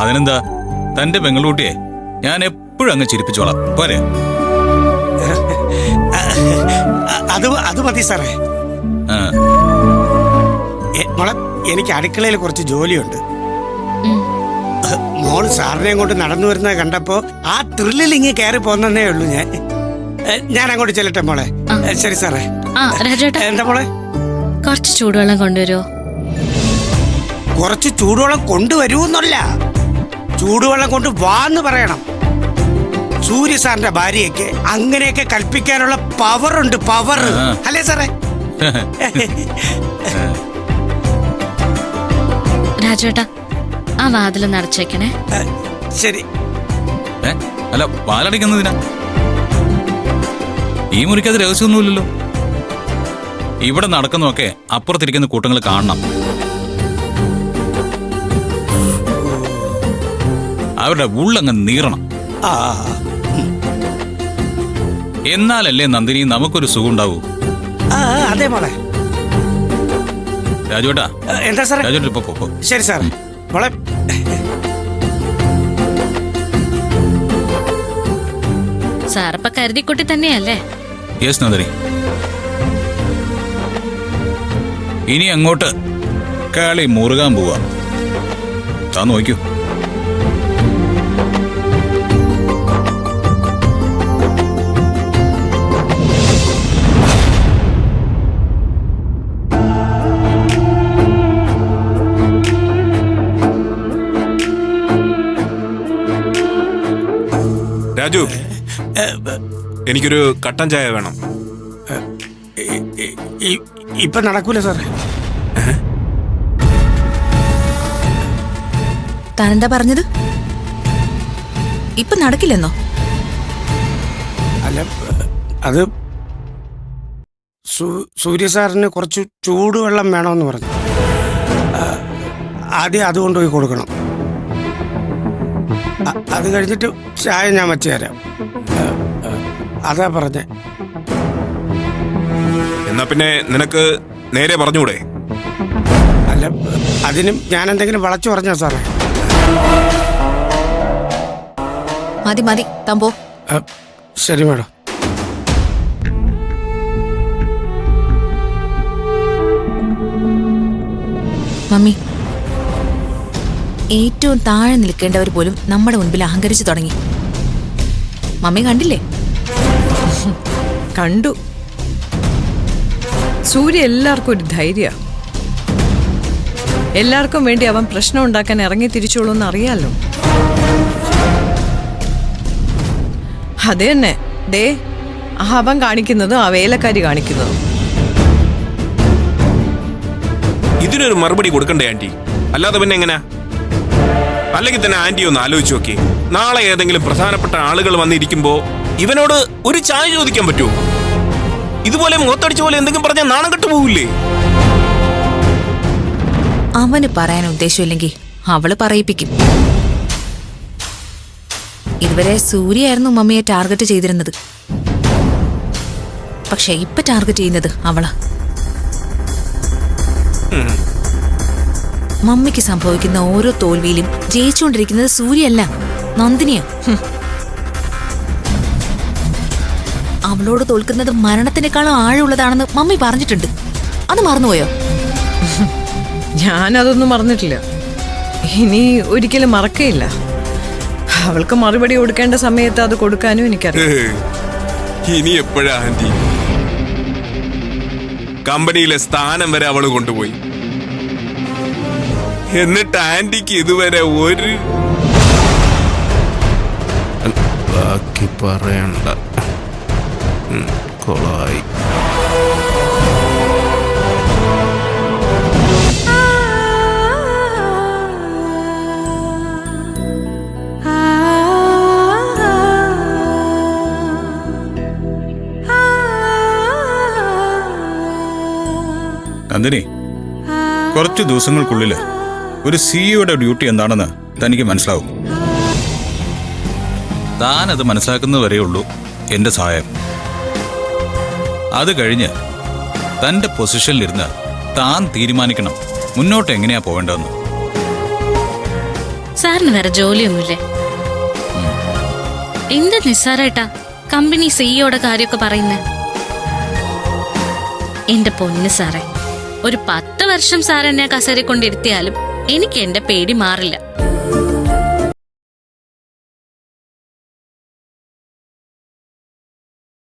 അതിനെന്താ, തന്റെ പെങ്ങളുട്ടിയെ ഞാൻ എപ്പോഴും അങ്ങ് ചിരിപ്പിച്ചോളാം, പോരെ? അത് മതി സാറേ. മോളെ, എനിക്ക് അടുക്കളയിൽ കുറച്ച് ജോലിയുണ്ട്. മോൾ സാറിനെയും കൊണ്ട് നടന്നു വരുന്നത് കണ്ടപ്പോ ആ ത്രില്ലിൽ ഇങ്ങ് കയറി പോന്നേ ഉള്ളൂ. ഞാൻ അങ്ങോട്ട് ചെല്ലട്ടെ മോളെ. ശരി സാറേ. എന്താ മോളെ? കുറച്ച് ചൂടുവെള്ളം കൊണ്ടുവരുമോ? കുറച്ച് ചൂടുവെള്ളം കൊണ്ടുവരൂന്നല്ല, ചൂടുവെള്ളം കൊണ്ട് വാന്ന് പറയണം. സൂര്യ സാറിന്റെ ഭാര്യയ്ക്ക് അങ്ങനെയൊക്കെ കൽപ്പിക്കാനുള്ള പവറുണ്ട്, പവർ. അല്ലേ സാറേ? രാജേട്ടാ, ആ വാതിലൊന്ന് അടച്ചേക്കണേ. ശരി. അല്ല, വാലടിക്കുന്നതിനാ? ഈ മുറിക്കത് രഹസ്യമൊന്നുമില്ലല്ലോ. ഇവിടെ നടക്കുന്നതൊക്കെ അപ്പുറത്തിരിക്കുന്ന കൂട്ടങ്ങൾ കാണണം. അവരുടെ ഉള്ളങ്ങ് നീറണം. എന്നാലല്ലേ നന്ദിനി നമുക്കൊരു സുഖം ഉണ്ടാവൂ. അതെ മോളെ. രാജുവേട്ടാ. എന്താ സാറേ? രാജുവേട്ടാ ഇപ്പൊ പോ. ശരി സാറേ. മോളെ, സാറിപ്പ കരുതിക്കുട്ടി തന്നെയല്ലേ? യെസ് നന്ദിനി. ഇനി അങ്ങോട്ട് കളി മുറുകാൻ പോവാ. താ നോക്കൂ. രാജു, എനിക്കൊരു കട്ടൻ ചായ വേണം. ഇപ്പൊ നടക്കൂല സാറേ. താനെന്താ പറഞ്ഞത്? ഇപ്പൊ നടക്കില്ലെന്നോ? അല്ല, അത് സൂര്യ സാറിന് കുറച്ച് ചൂടുവെള്ളം വേണമെന്ന് പറഞ്ഞു. ആദ്യം അത് കൊണ്ടുപോയി കൊടുക്കണം. അത് കഴിഞ്ഞിട്ട് ചായ ഞാൻ വെച്ച് തരാം. അതാ പറഞ്ഞേ. എന്നാ പിന്നെ നിനക്ക് നേരെ പറഞ്ഞൂടെ? അല്ല, അതിനും ഞാൻ എന്തെങ്കിലും വളച്ചു പറഞ്ഞോ സാറേ? മതി മതി, തമ്പോ. ശരി മാഡം. മമ്മി, ഏറ്റവും താഴെ നിൽക്കേണ്ടവർ പോലും നമ്മുടെ മുൻപിൽ അഹങ്കരിച്ചു തുടങ്ങി. മമ്മി കണ്ടില്ലേ? കണ്ടു. സൂര്യ എല്ലാവർക്കും ഒരു ധൈര്യ. എല്ലാവർക്കും വേണ്ടി അവൻ പ്രശ്നം ഉണ്ടാക്കാൻ ഇറങ്ങി തിരിച്ചോളൂന്ന് അറിയാലോ. അത് തന്നെ ദേ അവൻ കാണിക്കുന്നതും ആ വേലക്കാരി കാണിക്കുന്നതും. ഇതിനൊരു മറുപടി കൊടുക്കണ്ടേ ആന്റി? അല്ലാതെ പിന്നെ എങ്ങനെയാ? അല്ലെങ്കിൽ തന്നെ ആന്റി ഒന്ന് ആലോചിച്ച് നോക്കി. നാളെ ഏതെങ്കിലും പ്രധാനപ്പെട്ട ആളുകൾ വന്നിരിക്കുമ്പോ ഇവനോട് ഒരു ചായ ചോദിക്കാൻ പറ്റുമോ? ഇതുപോലെ മുഖത്തടിച്ച പോലെ എന്തെങ്കിലും പറഞ്ഞാൽ നാണം കെട്ടു പോവില്ലേ? അവന് പറയാൻ ഉദ്ദേശമില്ലെങ്കിൽ അവള് പറയിപ്പിക്കും. ഇതുവരെ സൂര്യയായിരുന്നു മമ്മിയെ ടാർഗറ്റ് ചെയ്തിരുന്നത്. പക്ഷെ ഇപ്പൊ ടാർഗറ്റ് ചെയ്യുന്നത് അവളാ. മമ്മിക്ക് സംഭവിക്കുന്ന ഓരോ തോൽവിയിലും ജയിച്ചുകൊണ്ടിരിക്കുന്നത് സൂര്യയല്ല, നന്ദിനിയാ. അവളോട് തോൽക്കുന്നത് മരണത്തിനേക്കാളും ആഴമുള്ളതാണെന്ന് മമ്മി പറഞ്ഞിട്ടുണ്ട്. അത് മറന്നുപോയോ? ഞാനതൊന്നും മറന്നിട്ടില്ല, ഇനി ഒരിക്കലും മറക്കയില്ല. അവൾക്ക് മറുപടി കൊടുക്കേണ്ട സമയത്ത് അത് കൊടുക്കാനും എനിക്കറിയാം. ഇനി എപ്പോഴാ ആന്റി? കമ്പനിയിലെ സ്ഥാനം വരെ അവള് കൊണ്ടുപോയി. എന്നിട്ട് ആന്റിക്ക് ഇതുവരെ ഒരു ബാക്കി പറയണ്ട. കൊളായി. നന്ദിനി, കുറച്ചു ദിവസങ്ങൾക്കുള്ളില് ഒരു സിഇഒയുടെ ഡ്യൂട്ടി എന്താണെന്ന് തനിക്ക് മനസ്സിലാവും. താനത് മനസ്സിലാക്കുന്നത് വരെയുള്ളൂ എന്റെ സഹായം. അത് കഴിഞ്ഞ് തന്റെ പൊസിഷനിലിരുന്ന് താൻ തീരുമാനിക്കണം മുന്നോട്ട് എങ്ങനെയാ പോവേണ്ടതെന്ന്. സാറിന് വേറെ ജോലിയൊന്നുമില്ലേ? എന്ത് നിസ്സാരായിട്ടാ കമ്പനി സിഇഒയുടെ കാര്യമൊക്കെ പറയുന്നേ? എന്റെ പൊന്ന് സാറേ, ഒരു 10 വർഷം സാർ എന്നെ കസേര കൊണ്ടിരുത്തിയാലും എനിക്ക് എന്റെ പേടി മാറില്ല.